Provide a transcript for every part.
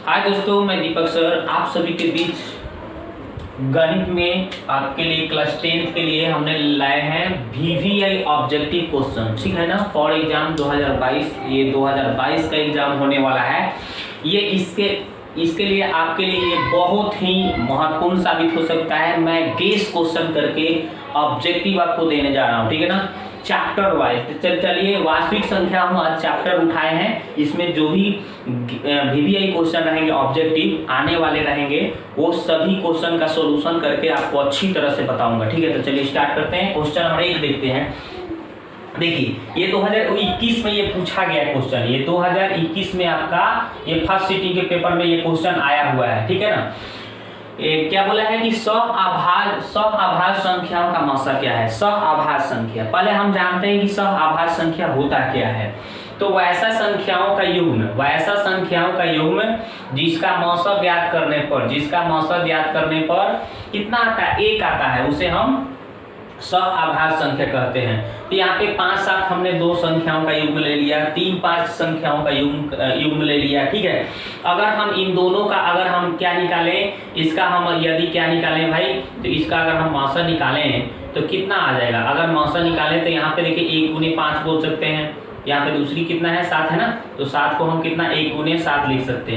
हाय दोस्तों, मैं दीपक सर आप सभी के बीच गणित में आपके लिए क्लास 10th के लिए हमने लाए हैं VVI ऑब्जेक्टिव क्वेश्चन, ठीक है ना। फॉर एग्जाम 2022, ये 2022 का एग्जाम होने वाला है। ये इसके लिए आपके लिए ये बहुत ही महत्वपूर्ण साबित हो सकता है। मैं गेस क्वेश्चन करके ऑब्जेक्टिव आपको देने जा रहा हूँ, ठीक है ना, चैप्टर वाइज। चलिए, वास्तविक संख्या हम आज चैप्टर उठाए हैं। इसमें जो भी VVI क्वेश्चन रहेंगे, ऑब्जेक्टिव आने वाले रहेंगे, वो सभी क्वेश्चन का सॉल्यूशन करके आपको अच्छी तरह से बताऊंगा, ठीक है। तो चलिए स्टार्ट करते हैं। क्वेश्चन नंबर 1 देखते हैं। देखिए, ये 2021 में ये पूछा गया क्वेश्चन। ये 2021 में आपका ये फर्स्ट सिटिंग के पेपर में ये क्वेश्चन आया हुआ है, ठीक है ना। क्या बोला है कि सह-आभाज्य संख्याओं का मौसा क्या है। सह-आभाज्य संख्या, पहले हम जानते हैं कि सह-आभाज्य संख्या होता क्या है। तो वैसा संख्याओं का युग्म जिसका मौसा ज्ञात करने पर कितना आता है, 1 आता है, उसे हम सह-आभाज्य संख्या कहते हैं। तो यहाँ पे 5, 7 हमने दो संख्याओं का युग्म ले लिया, 3, 5 संख्याओं का युग्म ले लिया, ठीक है। अगर हम इन दोनों का हम क्या निकालें, इसका हम यदि क्या निकालें भाई, तो इसका अगर हम मौसा निकालें तो कितना आ जाएगा। अगर मौसा निकालें तो यहाँ पे देखिए 1 गुने 5 बोल सकते हैं। यहाँ पे दूसरी कितना है, 7 है ना, तो 7 को हम कितना 1 गुने 7 लिख सकते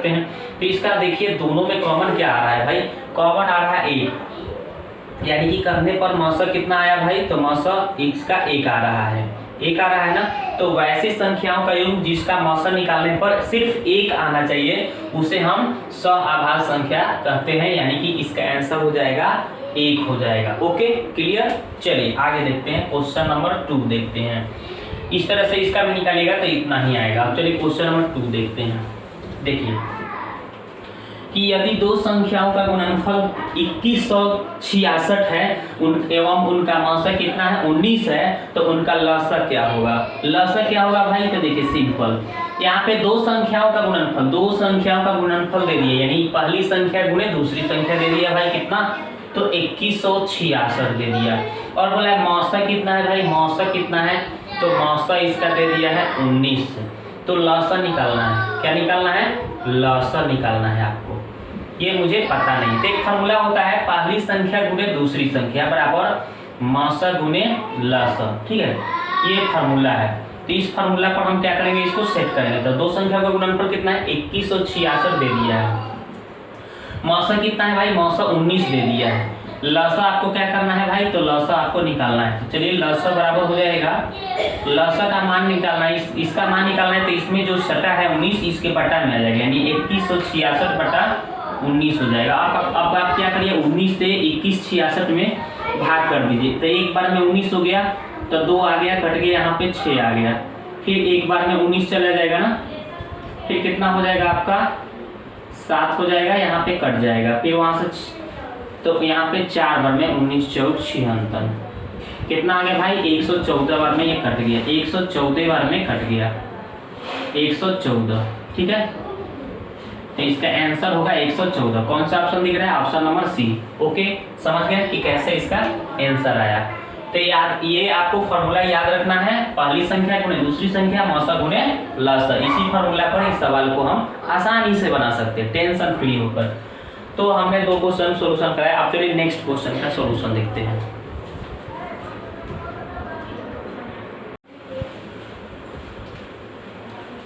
हैं। तो इसका देखिए दोनों में कॉमन क्या आ रहा है भाई, कॉमन आ रहा है 1, यानी कि करने पर मौसा कितना आया भाई, तो मौसा x का 1 आ रहा है ना। तो वैसी संख्याओं का युग्म जिसका मौसा निकालने पर सिर्फ 1 आना चाहिए, उसे हम सह-आभाज्य संख्या कहते हैं, यानी कि इसका आंसर हो जाएगा 1 हो जाएगा। Okay, clear. चलिए आगे देखते हैं। क्वेश्चन नंबर 2 देखते हैं। इस तरह से इसका भी निकालिएगा तो इतना ही आएगा। चलिए क्वेश्चन नंबर 2 देखते हैं। देखिए कि यदि दो संख्याओं का गुणनफल 2166 है एवं उनका मौसा कितना है, 19 है, तो उनका लसा क्या होगा। भाई, तो देखिए सिंपल, यहाँ पे दो संख्याओं का गुणनफल दे दिए, यानी पहली संख्या गुणे दूसरी संख्या दे दिया भाई, कितना, तो 2166 दे दिया। और बोला मौसा कितना है भाई, तो मौसा इसका दे दिया है 19। तो लसा निकालना है, क्या निकालना है, लसा निकालना है आपको। ये मुझे पता नहीं। तो एक फार्मूला होता है, पहली संख्या गुणे दूसरी संख्या बराबर मौसा गुणे लसा, ठीक है, ये फार्मूला है। तो इस फार्मूला पर हम क्या करेंगे, इसको सेट करेंगे। तो दो संख्या का गुणनफल कितना है, 2166 दे दिया है। मौसा कितना है भाई, मौसा 19 दे दिया है। लसा आपको क्या करना है भाई, तो लसा आपको निकालना है। तो चलिए लसा बराबर हो जाएगा, लसा का मान निकालना है, इसका मान निकालना है। तो इसमें जो सटा है 19 इसके बटा में आ जाएगा, यानी 2166 बटा 19 हो जाएगा। अब आप क्या करिए, 19 से 2166 में भाग कर दीजिए। तो एक बार में 19 हो गया, तो 2 आ गया, कट गया, यहाँ पे 6 आ गया। फिर एक बार में 19 चला जाएगा ना, फिर कितना हो जाएगा आपका 7 हो जाएगा, यहाँ पे कट जाएगा। फिर वहाँ से तो यहाँ पे 4 बार में 19 4 76 कितना आ गया भाई, 114 बार में ये कट गया, 114 बार में कट गया 114, ठीक है। तो इसका आंसर होगा 114। कौन सा ऑप्शन दिख रहा है, ऑप्शन नंबर सी। ओके, समझ गए कि कैसे इसका आंसर आया। तो यार ये आपको फॉर्मूला याद रखना है, पहली संख्या गुणे दूसरी संख्या, मौसा गुणे लसा। इसी फॉर्मूला पर इस सवाल को हम आसानी से बना सकते हैं, टेंशन फ्री होकर। तो हमने 2 क्वेश्चन सॉल्यूशन कराया। अब चलिए नेक्स्ट क्वेश्चन का सॉल्यूशन देखते हैं।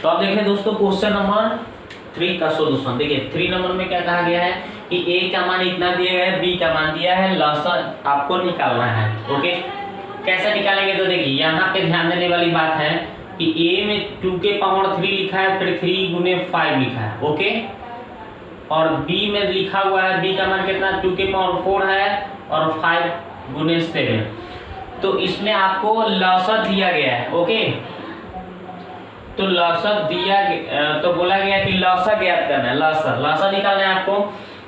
तो अब देखें दोस्तों, क्वेश्चन नंबर 3 का सॉल्यूशन। देखिए 3 नंबर में क्या कहा गया है कि a का मान इतना दिया गया है, b का मान दिया है, लसा आपको निकालना है। ओके, कैसे निकालेंगे, तो देखिए यहाँ पे ध्यान देने वाली बात है कि a में 2 के पावर 3 लिखा है, फिर 3 गुने 5 लिखा है। ओके, और b में लिखा हुआ है, b का मान कितना, 2 के पावर 4 है और 5 गुने 7। तो इसमें आपको लसा दिया गया है। ओके, तो लसा दिया, तो बोला गया कि लसा ज्ञात करना है, लसा निकालना है आपको।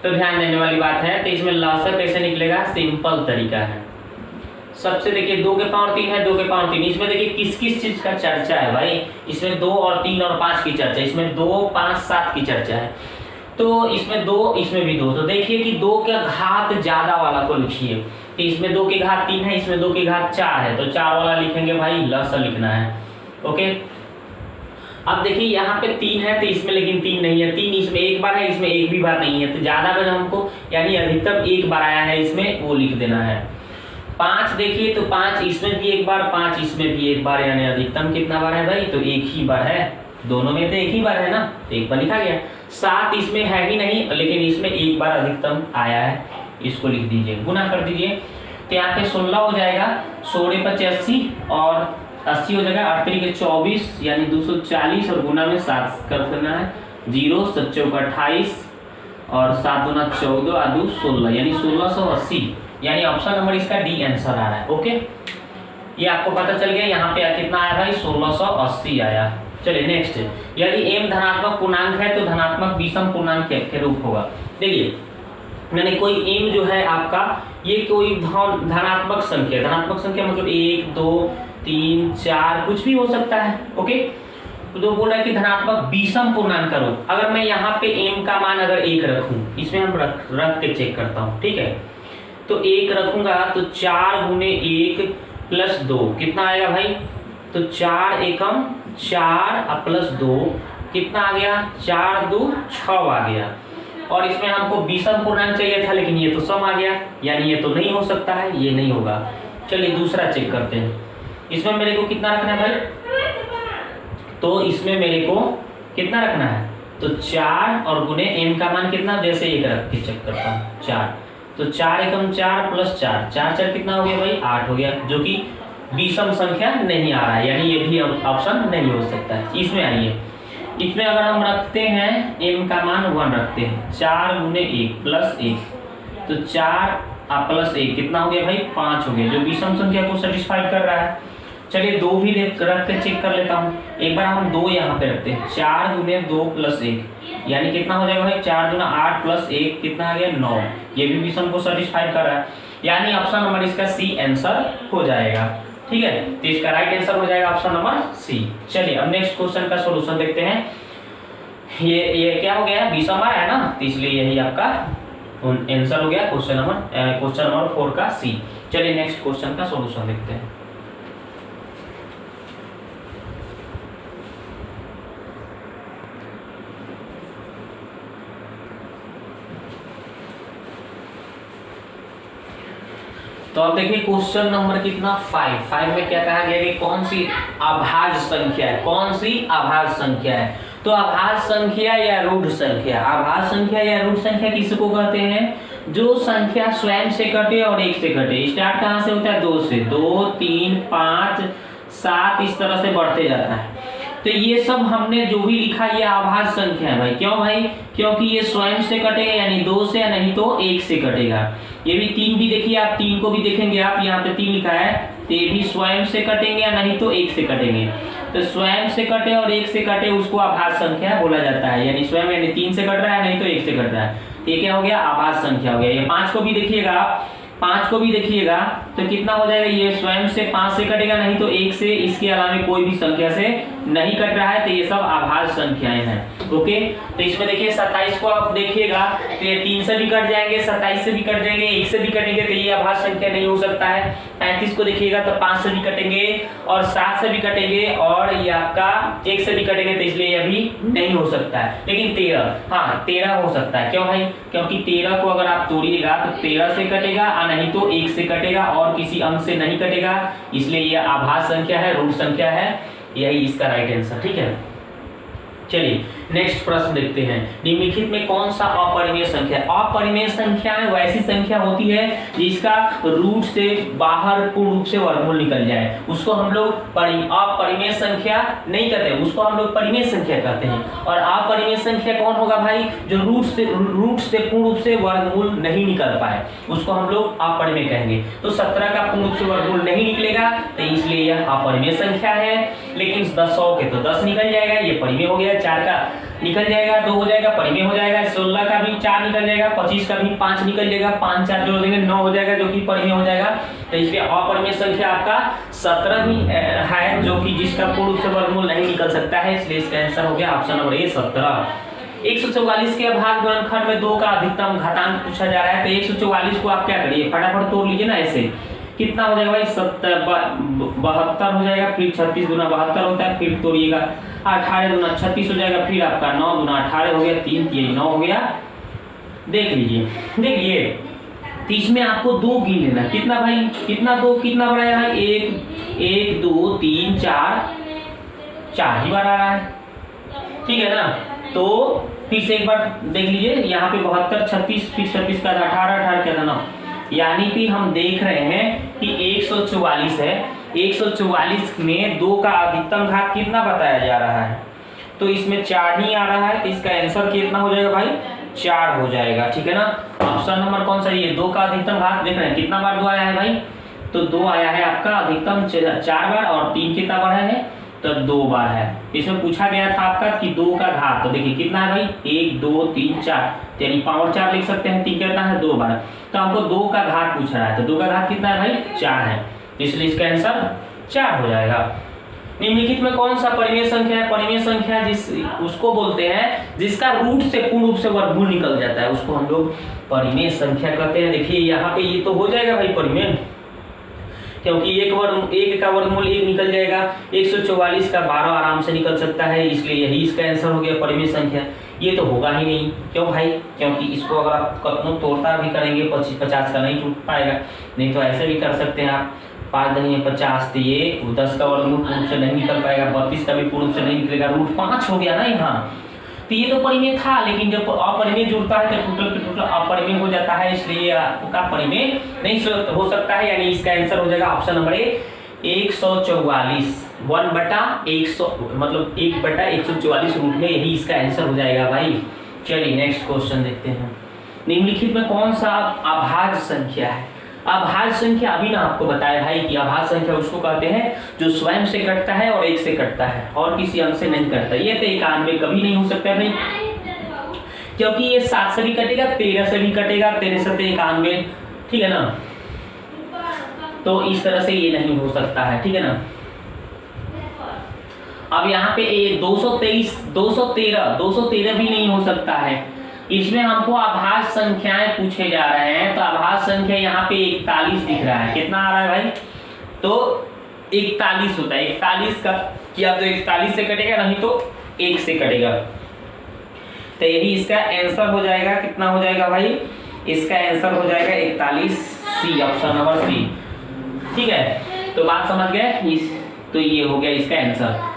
तो ध्यान देने वाली बात है, तो इसमें लसा कैसे निकलेगा, सिंपल तरीका है। सबसे देखिए 2 के पावर 3 है, 2 के पावर 3, इसमें देखिए किस किस चीज का चर्चा है भाई, इसमें 2 और 3 और 5 की चर्चा, इसमें 2 5 7 की चर्चा है। तो इसमें 2, इसमें भी 2। तो देखिए कि 2 का घात ज्यादा वाला को लिखिए। तो इसमें 2 की घात 3 है, इसमें 2 की घात 4 है, तो 4 वाला लिखेंगे भाई, लसा लिखना है। ओके, अब देखिए यहाँ पे 3 है तो इसमें लेकिन 3 नहीं है, 3 इसमें एक बार है, इसमें एक भी बार नहीं है, तो ज्यादा बार हमको यानी अधिकतम एक बार आया है इसमें वो लिख देना है। 5 देखिए तो 5 इसमें भी एक बार, 5 इसमें भी एक बार, यानी अधिकतम कितना बार है भाई, तो एक ही बार है, दोनों में तो एक ही बार है ना, तो एक बार लिखा गया। 7 इसमें है ही नहीं, लेकिन इसमें एक बार अधिकतम आया है, इसको लिख दीजिए, गुना कर दीजिए, तो यहाँ पे 16 हो जाएगा, 16 × 5 80 और 80 हो जाएगा, 8 × 24 यानी 240 और गुना में 7 कर देना है, 0 7 × 28 और 7 × 14 और 2 16 यानी 1680, यानी ऑप्शन नंबर इसका डी आंसर आ रहा है। ओके, ये आपको पता चल गया। यहाँ पे कितना आया भाई, 1680 आया। चलिए नेक्स्ट, यदि m धनात्मक पूर्णांक है तो धनात्मक विषम पूर्णांक के रूप होगा। देखिए मैंने कोई m जो है आपका, ये कोई धनात्मक संख्या, धनात्मक संख्या मतलब 1 2 3 4 कुछ भी हो सकता है। ओके, तो बोल रहा है कि धनात्मक विषम पूर्णांक का रूप। अगर मैं यहाँ पे m का मान अगर 1 रखूं, इसमें हम रख के चेक करता हूँ, ठीक है, तो 1 रखूंगा तो 4 × 1 + 2 कितना आएगा भाई, तो 4 एकम 4 + 2 कितना आ गया, 4 2 6 आ गया। और इसमें हमको विषम पूर्णांक चाहिए था, लेकिन ये तो सम आ गया, यानी ये तो नहीं हो सकता है, ये नहीं होगा। चलिए दूसरा चेक करते हैं, इसमें मेरे को कितना रखना है भाई, तो इसमें मेरे को कितना रखना है, तो 4 और गुने m का मान कितना, जैसे 1 रख के चेक करता हूँ, 4, तो 4 एकम 4 + 4 4 4 कितना हो गया भाई, 8 हो गया, जो कि विषम संख्या नहीं आ रहा है, यानी ये भी ऑप्शन नहीं हो सकता है। इसमें आइए, इसमें अगर हम रखते हैं m का मान 1 रखते हैं, 4 × 1 + 1 तो 4 + 1 कितना हो गया भाई, 5 हो गया, जो विषम संख्या को सेटिस्फाई कर रहा है। चलिए 2 भी रख के चेक कर लेता हूँ, एक बार हम 2 यहाँ पे रखते हैं, 4 × 2 + 1 यानी कितना हो जाएगा भाई, 4 × 8 + 1 कितना आ गया, 9, ये भी विषम को सेटिस्फाई कर रहा है, यानी ऑप्शन नंबर इसका सी आंसर हो जाएगा। ठीक है, तो इसका राइट आंसर हो जाएगा ऑप्शन नंबर सी। चलिए अब नेक्स्ट क्वेश्चन का सॉल्यूशन देखते हैं। ये क्या हो गया, विषम आया है ना, तो इसलिए यही आपका आंसर हो गया क्वेश्चन नंबर 4 का सी। चलिए नेक्स्ट क्वेश्चन का सॉल्यूशन देखते हैं। तो अब देखिए क्वेश्चन नंबर कितना 5 में क्या कहा गया कि कौन सी अभाज्य संख्या है, कौन सी अभाज्य संख्या है, तो अभाज्य संख्या या रूढ़ संख्या, अभाज्य संख्या या रूढ़ संख्या किसको कहते हैं, जो संख्या स्वयं से कटे और 1 से कटे। स्टार्ट कहाँ से होता है, 2 से, 2 3 5 7 इस तरह से बढ़ते जाता है। तो ये सब हमने जो भी लिखा ये अभाज्य संख्या है भाई। क्यों भाई, क्योंकि ये स्वयं से कटेगा, यानी 2 से, या नहीं तो 1 से कटेगा। ये भी 3 भी देखिए, आप 3 को भी देखेंगे, आप यहाँ पे 3 लिखा है, तो ये भी स्वयं से कटेंगे या नहीं तो 1 से कटेंगे। तो स्वयं से कटे और 1 से कटे उसको अभाज्य संख्या बोला जाता है, यानी स्वयं यानी 3 से कट रहा है, नहीं तो 1 से कट रहा है, ये क्या हो गया, अभाज्य संख्या हो गया। ये 5 को भी देखिएगा, 5 को भी देखिएगा तो कितना हो जाएगा, ये स्वयं से 5 से कटेगा, नहीं तो 1 से, इसके अलावा कोई भी संख्या से नहीं कट रहा है, तो ये सब अभाज्य संख्याएं हैं। ओके, तो इसमें देखिए 27 को आप देखिएगा तो ये 3 से भी कट जाएंगे, 27 से भी कट जाएंगे, 1 से भी कटेंगे, तो ये अभाज्य संख्या नहीं हो सकता है। 35 को देखिएगा तो 5 से भी कटेंगे और 7 से भी कटेंगे और ये आपका 1 से भी कटेंगे, तो इसलिए ये भी नहीं हो सकता है। लेकिन 13, हाँ 13 हो सकता है। क्यों भाई, क्योंकि 13 को अगर आप तोड़िएगा तो 13 से कटेगा, नहीं तो 1 से कटेगा और किसी अंक से नहीं कटेगा, इसलिए यह आभाज्य संख्या है, रूढ़ संख्या है, यही इसका राइट आंसर। ठीक है, चलिए नेक्स्ट प्रश्न देखते हैं। निम्नलिखित में कौन सा अपरिमेय संख्या है? अपरिमेय संख्या में वैसी संख्या होती है जिसका रूट से बाहर पूर्ण रूप से वर्गमूल निकल जाए, उसको हम लोग अपरिमेय संख्या नहीं कहते, उसको हम लोग परिमेय संख्या कहते हैं। और अपरिमेय संख्या कौन होगा भाई, जो रूट से पूर्ण रूप से वर्गमूल नहीं निकल पाए, उसको हम लोग अपरिमेय कहेंगे। तो 17 का पूर्ण रूप से वर्गमूल नहीं निकलेगा, तो इसलिए यह अपरिमेय संख्या है। लेकिन 100 के तो 10 निकल जाएगा, ये परिमेय हो गया। 4 का निकल जाएगा, 2 हो जाएगा, परिमेय हो जाएगा। 16 का भी 4 निकल जाएगा, 25 का भी 5 निकल जाएगा, 5 4 जोड़ देंगे 9 हो जाएगा, जो कि परिमेय हो जाएगा। तो इसलिए अपरिमेय संख्या आपका 17 ही है, जो कि जिसका पूर्ण रूप से वर्गमूल नहीं निकल सकता है, इसलिए इसका आंसर हो गया ऑप्शन नंबर ए 17। 144 के अभाज्य गुणनखंड में 2 का अधिकतम घातांक पूछा जा रहा है, तो 144 को आप क्या करिए, फटाफट तोड़ लीजिए ना ऐसे। कितना हो जाएगा भाई 72 हो जाएगा, फिर 36 दूना 72 होता है, फिर तोड़िएगा 18 दूना 36 हो जाएगा, फिर आपका 9 दूना 18 हो गया, 3 3 9 हो गया। देख लीजिए, देखिए तो इसमें आपको 2 गिन लेना, कितना भाई, कितना 2 कितना बड़ा है भाई, 1 2 3 4 ही बार आ रहा है, ठीक है ना। तो फिर से एक बार देख लीजिए, यहाँ पे 72 36 फिर 36 का 18 18 क्या था 9, यानी कि हम देख रहे हैं कि 144 है। 144 में 2 का अधिकतम घात कितना बताया जा रहा है, तो इसमें 4 ही आ रहा है, तो इसका आंसर कितना हो जाएगा भाई 4 हो जाएगा, ठीक है ना। ऑप्शन नंबर कौन सा, ये 2 का अधिकतम घात देख रहे हैं कितना बार 2 आया है भाई, तो 2 आया है आपका अधिकतम 4 बार, और 3 कितना बार है, तो 2 बार है। इसमें पूछा गया था आपका कि 2 का घात, तो देखिए कितना है भाई 1 2 3 4, यानी पावर 4 लिख सकते हैं, 3 कितना है 2 बार, तो हमको 2 का घात पूछ रहा है, तो 2 का घात कितना है भाई 4 है, इसलिए इसका आंसर 4 हो जाएगा। निम्नलिखित में कौन सा परिमेय संख्या है, परिमेय संख्या जिस उसको बोलते हैं जिसका रूट से पूर्ण रूप से वर्गमूल निकल जाता है, उसको हम लोग परिमेय संख्या कहते हैं। देखिए यहाँ पे ये तो हो जाएगा भाई परिमेय, क्योंकि एक का वर्गमूल 1 निकल जाएगा, 144 का 12 आराम से निकल सकता है, इसलिए यही इसका आंसर हो गया परिमेय संख्या। ये तो होगा ही नहीं, क्यों भाई, क्योंकि इसको अगर आप कतनो तोड़ता भी करेंगे 50 का नहीं टूट पाएगा, नहीं तो ऐसे भी कर सकते हैं आप 5 नहीं 50, तो ये 10 का वर्गमूल पूर्ण रूप से नहीं निकल पाएगा, 32 का भी पूर्ण रूप से नहीं निकलेगा, रूट 5 हो गया ना यहाँ, तो ये तो परिमेय था, लेकिन जब अपरिमेय जुड़ता है तो टोटल अपरिमेय हो जाता है, इसलिए आपका परिमेय नहीं हो सकता है, यानी इसका आंसर हो जाएगा ऑप्शन नंबर 144, 1/100 मतलब 1/144 रूट में, यही इसका आंसर हो जाएगा भाई। चलिए नेक्स्ट क्वेश्चन देखते हैं। निम्नलिखित में कौन सा अभाज्य संख्या है, अभाज्य संख्या अभी ना आपको बताया भाई कि अभाज्य संख्या उसको कहते हैं जो स्वयं से कटता है और 1 से कटता है और किसी अंक से नहीं कटता। ये तो 91 कभी नहीं हो सकता भाई, क्योंकि ये 7 से भी कटेगा, 13 से भी कटेगा, 13 से 91, ठीक है ना, तो इस तरह से ये नहीं हो सकता है, ठीक है ना। अब यहाँ पे 213 भी नहीं हो सकता है, इसमें हमको अभाज्य संख्याएं पूछे जा रहे हैं, तो अभाज्य संख्या यहाँ पे 41 दिख रहा है, कितना आ रहा है भाई, तो 41 होता है, 41 का या तो 41 से कटेगा, नहीं तो 1 से कटेगा, तो यही इसका आंसर हो जाएगा, कितना हो जाएगा भाई, इसका आंसर हो जाएगा 41 सी, ऑप्शन नंबर सी, ठीक है। तो बात समझ गए, तो ये हो गया इसका आंसर।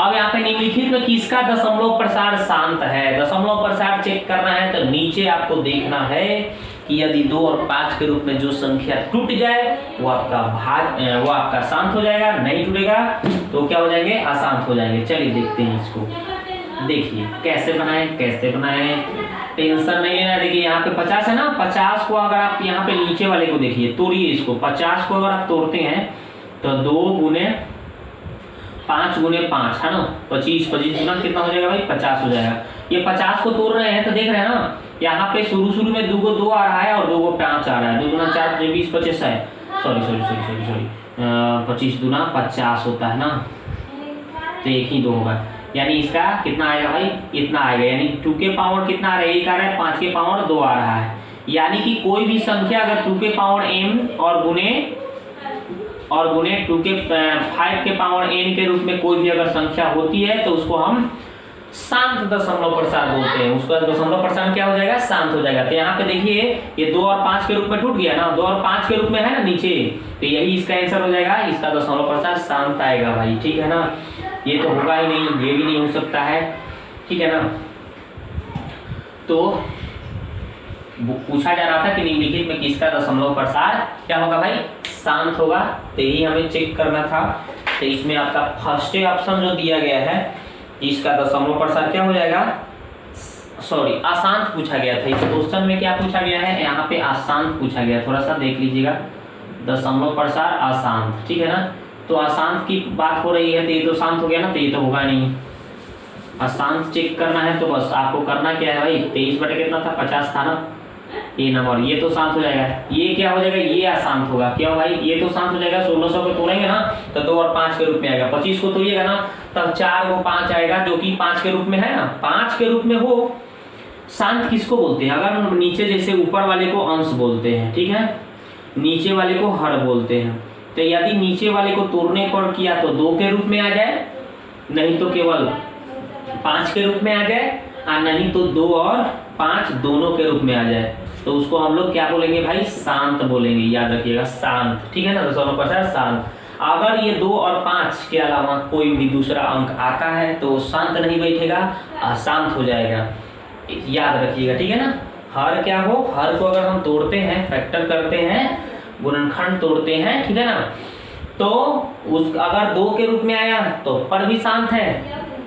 अब यहाँ पे निम्नलिखित में किसका दशमलव प्रसार शांत है, दशमलव प्रसार चेक करना है, तो नीचे आपको देखना है कि यदि 2 और 5 के रूप में जो संख्या टूट जाए वो आपका शांत हो जाएगा, नहीं टूटेगा तो क्या हो जाएंगे, अशांत हो जाएंगे। चलिए देखते हैं इसको, देखिए कैसे बनाए, टेंशन नहीं लेना। देखिए यहाँ पे 50 है ना, 50 को अगर आप यहाँ पे नीचे वाले को देखिए, तोड़िए इसको, 50 को अगर आप तोड़ते हैं तो 2 गुने 5 गुने 5 है ना, 25 गुना कितना हो जाएगा भाई 50 हो जाएगा। ये 50 को तोड़ रहे हैं तो देख रहे हैं ना, यहाँ पे शुरू में 2 को 2 आ रहा है और 2 को 5 आ रहा है, 2 गुना 4 20 25 है, सॉरी 25 गुना 50 होता है ना, तो 1 ही 2 होगा, यानी इसका कितना आएगा भाई, इतना आएगा, यानी 2 के पावर कितना आ रहा है, 1 आ रहा है, 5 के पावर 2 आ रहा है, यानी कि कोई भी संख्या अगर 2 के पावर m और गुने 2 के 5 के पावर n के रूप में कोई भी अगर संख्या होती है तो उसको हम शांत दशमलव प्रसार बोलते हैं, उसका दशमलव प्रसार क्या हो जाएगा, शांत हो जाएगा। तो यहाँ पे देखिए ये 2 और 5 के रूप में टूट गया ना, 2 और 5 के रूप में है ना नीचे, तो यही इसका आंसर हो जाएगा, इसका दशमलव प्रसार शांत आएगा भाई, ठीक है ना। ये तो होगा ही नहीं, ये भी नहीं हो सकता है, ठीक है ना। तो पूछा जा रहा था कि निम्नलिखित में किसका दशमलव प्रसार क्या होगा भाई, शांत होगा, तो यही हमें चेक करना था। तो इसमें आपका फर्स्ट ऑप्शन जो दिया गया है, इसका दशमलव प्रसार क्या हो जाएगा, सॉरी अशांत पूछा गया था। इस क्वेश्चन में क्या पूछा गया है, यहाँ पे अशांत पूछा गया, थोड़ा सा देख लीजिएगा, दशमलव प्रसार अशांत, ठीक है ना। तो अशांत की बात हो रही है, तो ये तो शांत हो गया ना, तो ये तो होगा नहीं। अशांत चेक करना है तो बस आपको करना क्या है भाई, 23 बटे कितना था, 50 था ना, ये नंबर, ये तो शांत हो जाएगा, ये क्या हो जाएगा, ये अशांत होगा, क्यों भाई, ये तो शांत हो जाएगा, 1600 को तोड़ेंगे ना तो 2 और 5 के रूप में आएगा, 25 को तोड़िएगा ना तब 4 को 5 आएगा, जो कि 5 के रूप में है ना, 5 के रूप में हो। शांत किसको बोलते हैं, अगर नीचे जैसे ऊपर वाले को अंश बोलते हैं, ठीक है, नीचे वाले को हर बोलते हैं। तो यदि नीचे वाले को तोड़ने पर किया तो 2 के रूप में आ जाए, नहीं तो केवल 5 के रूप में आ जाए, और नहीं तो 2 और 5 दोनों के रूप में आ जाए, तो उसको हम लोग क्या बोलेंगे भाई, शांत बोलेंगे। याद रखिएगा शांत, ठीक है ना। तो दोनों पर शांत। अगर ये 2 और 5 के अलावा कोई भी दूसरा अंक आता है तो शांत नहीं बैठेगा, अशांत हो जाएगा। याद रखिएगा, ठीक है ना। हर क्या हो, हर को अगर हम तोड़ते हैं, फैक्टर करते हैं, गुणनखंड तोड़ते हैं, ठीक है ना, तो उस अगर 2 के रूप में आया तो पर भी शांत है,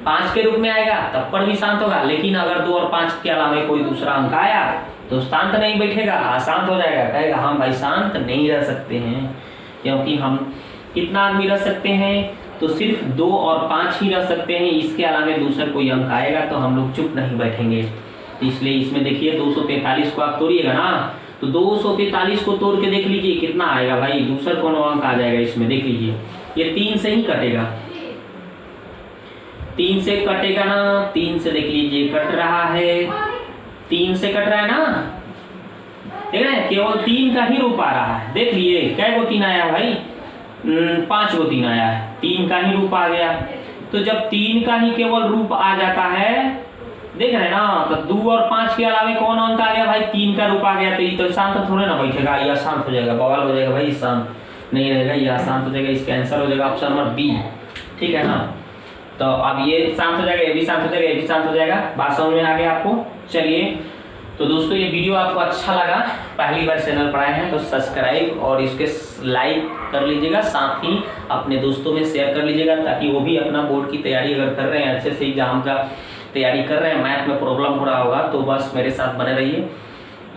5 के रूप में आएगा तब पर भी शांत होगा। लेकिन अगर 2 और 5 के अलावा कोई दूसरा अंक आया तो शांत नहीं बैठेगा, अशांत हो जाएगा, कहेगा हम भाई शांत नहीं रह सकते हैं। क्योंकि हम कितना आदमी रह सकते हैं, तो सिर्फ 2 और 5 ही रह सकते हैं, इसके अलावा दूसरा कोई अंक आएगा तो हम लोग चुप नहीं बैठेंगे। इसलिए इसमें देखिए 243 को आप तोड़िएगा ना, तो 243 को तोड़ के देख लीजिए कितना आएगा भाई, दूसरा कौन अंक आ जाएगा इसमें, देख लीजिए। ये 3 से ही कटेगा, 3 से कटेगा ना, 3 से देख लीजिए कट रहा है, 3 से कट रहा है ना, देख रहे हैं, केवल 3 का ही रूप आ रहा है। देख लिए क्या को 3 आया भाई, 5 को 3 आया है, 3 का ही रूप आ गया। तो जब 3 का ही केवल रूप आ जाता है, देख रहे हैं ना, तो 2 और 5 के अलावा कौन अंक आ गया भाई, 3 का रूप आ गया, तो ये तो शांत थोड़े ना बैठेगा, ये अशांत हो जाएगा, बवाल हो जाएगा भाई, शांत नहीं रहेगा, ये अशांत हो जाएगा। इसका आंसर हो जाएगा ऑप्शन नंबर बी, ठीक है ना। तो अब ये शांत हो जाएगा, ये भी शांत हो जाएगा, ये भी शांत हो जाएगा। बात समझ में आ गया आपको। चलिए तो दोस्तों ये वीडियो आपको अच्छा लगा, पहली बार चैनल पर आए हैं तो सब्सक्राइब और इसके लाइक कर लीजिएगा, साथ ही अपने दोस्तों में शेयर कर लीजिएगा, ताकि वो भी अपना बोर्ड की तैयारी अगर कर रहे हैं, अच्छे से एग्जाम का तैयारी कर रहे हैं, मैथ में प्रॉब्लम हो रहा होगा, तो बस मेरे साथ बने रहिए।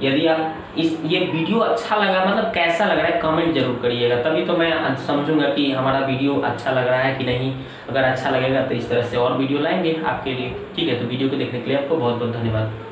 यदि आप ये वीडियो अच्छा लगा, मतलब कैसा लग रहा है, कमेंट जरूर करिएगा, तभी तो मैं समझूंगा कि हमारा वीडियो अच्छा लग रहा है कि नहीं। अगर अच्छा लगेगा तो इस तरह से और वीडियो लाएंगे आपके लिए, ठीक है। तो वीडियो को देखने के लिए आपको बहुत बहुत धन्यवाद।